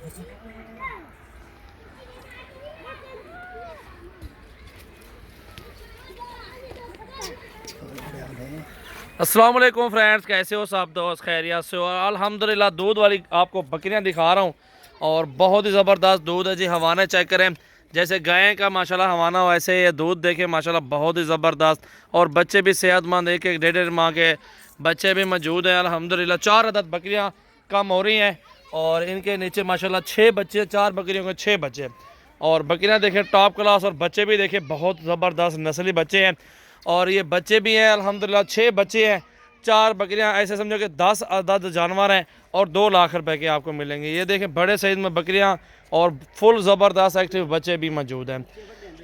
अस्सलाम वालेकुम फ्रेंड्स, कैसे हो सब दोस्त? खैरियत से हो? अल्हम्दुलिल्लाह। दूध वाली आपको बकरियां दिखा रहा हूँ और बहुत ही ज़बरदस्त दूध है जी। हवाना चेक करें, जैसे गाय का माशाल्लाह हवाना वैसे ये दूध देखें माशाल्लाह बहुत ही ज़बरदस्त। और बच्चे भी सेहतमंद, एक एक डेढ़ माह के बच्चे भी मौजूद हैं अल्हम्दुलिल्लाह। 4 अदद बकरियाँ कम हो रही हैं और इनके नीचे माशाल्लाह 6 बच्चे, 4 बकरियों के 6 बच्चे। और बकरियाँ देखें टॉप क्लास और बच्चे भी देखें बहुत ज़बरदस्त नस्ली बच्चे हैं। और ये बच्चे भी हैं अल्हम्दुलिल्लाह, 6 बच्चे हैं, 4 बकरियां, ऐसे समझो कि 10 अदद जानवर हैं और 2 लाख रुपए के आपको मिलेंगे। ये देखें बड़े साइज़ में बकरियां और फुल ज़बरदस्त एक्टिव बच्चे भी मौजूद हैं।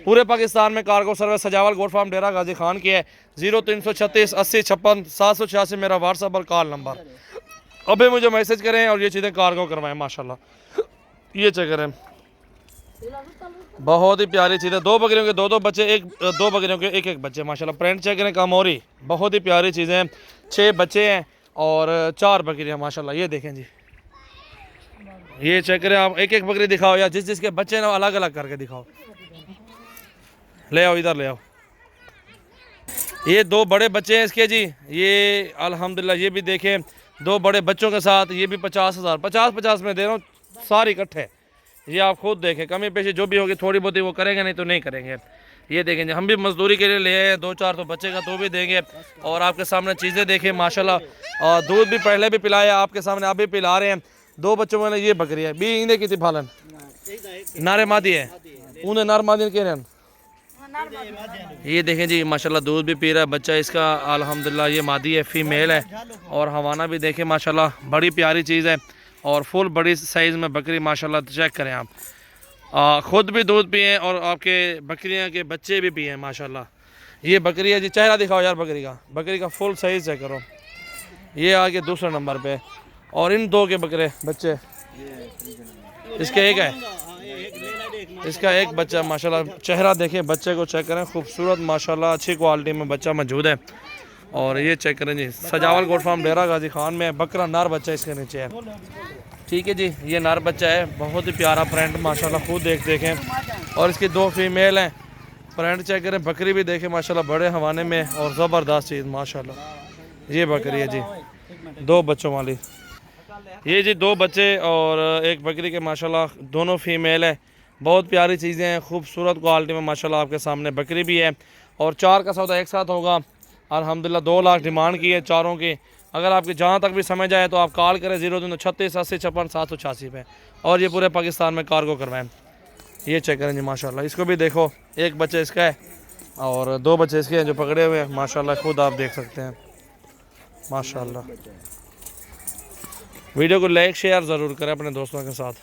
पूरे पाकिस्तान में कार्गो सर्विस सजावल गोट फार्म डेरा गाजी खान की है। 0336 80 56 786 मेरा व्हाट्सअप और कॉल नंबर। अभी मुझे मैसेज करें और ये चीज़ें कार्गो करवाएं माशाल्लाह। ये चेक करें, बहुत ही प्यारी चीज़ है। 2 बकरियों के 2 बच्चे, 2 बकरियों के 1 बच्चे माशाल्लाह। प्रिंट चेक करें, कमोरी, बहुत ही प्यारी चीज़ें हैं। 6 बच्चे हैं और 4 बकरियां माशाल्लाह। ये देखें जी, ये चेक करें आप। एक बकरी दिखाओ या जिस जिसके बच्चे ना अलग अलग करके दिखाओ। ले आओ, इधर ले आओ। ये 2 बड़े बच्चे हैं इसके जी। ये अल्हम्दुलिल्लाह ये भी देखें 2 बड़े बच्चों के साथ। ये भी 50,000 50 में दे रहा हूँ सारी इकट्ठे। ये आप खुद देखें, कमी पेशी जो भी होगी थोड़ी बहुत ही वो करेंगे, नहीं तो नहीं करेंगे। ये देखेंगे, हम भी मजदूरी के लिए ले आए 2-4 तो बच्चे का तो भी देंगे। और आपके सामने चीज़ें देखें माशाल्लाह। और दूध भी पहले भी पिलाया आपके सामने, आप भी पिला रहे हैं। 2 बच्चों में ये बकरी है भी इन्हें की फालन नारे मादी है, उन्हें नार मादी कह रहे हैं। ये देखें जी माशाल्लाह दूध भी पी रहा है बच्चा इसका अल्हम्दुलिल्लाह। ये मादी है, फीमेल है। और हवाना भी देखें माशाल्लाह, बड़ी प्यारी चीज़ है और फुल बड़ी साइज़ में बकरी माशाल्लाह। चेक करें आप, ख़ुद भी दूध पिए और आपके बकरियां के बच्चे भी पिए माशाल्लाह। ये बकरी है जी, चेहरा दिखाओ यार बकरी का फुल साइज़ चेक करो। ये आगे दूसरे नंबर पे। और इन 2 के बकरे बच्चे, इसके 1 है, इसका 1 बच्चा माशाल्लाह। चेहरा देखें, बच्चे को चेक करें, खूबसूरत माशाल्लाह, अच्छी क्वालिटी में बच्चा मौजूद है। और ये चेक करें जी, सजावल गोट फार्म डेरा गाजी खान में बकरा नर बच्चा इसके नीचे है। ठीक है जी, ये नर बच्चा है, बहुत ही प्यारा प्रिंट माशाल्लाह, खुद देखें। और इसकी 2 फीमेल हैं। प्रिंट चेक करें, बकरी भी देखें माशाल्लाह, बड़े हवाने में और ज़बरदस्त चीज़ माशाल्लाह। ये बकरी है जी 2 बच्चों वाली। ये जी 2 बच्चे और 1 बकरी के माशाल्लाह, दोनों फीमेल है। बहुत प्यारी चीज़ें हैं, खूबसूरत क्वालिटी में माशाल्लाह। आपके सामने बकरी भी है और 4 का सौदा एक साथ होगा अल्हम्दुलिल्लाह। 2 लाख डिमांड की है चारों की। अगर आपकी जहाँ तक भी समझ आए तो आप कॉल करें 0336 80 56 786 पे और ये पूरे पाकिस्तान में कार्गो करवाएं। ये चेक करें जी माशाल्लाह, इसको भी देखो, 1 बच्चा इसका है और 2 बच्चे इसके हैं जो पकड़े हुए हैं माशाल्लाह, खुद आप देख सकते हैं माशाल्लाह। वीडियो को लाइक शेयर ज़रूर करें अपने दोस्तों के साथ।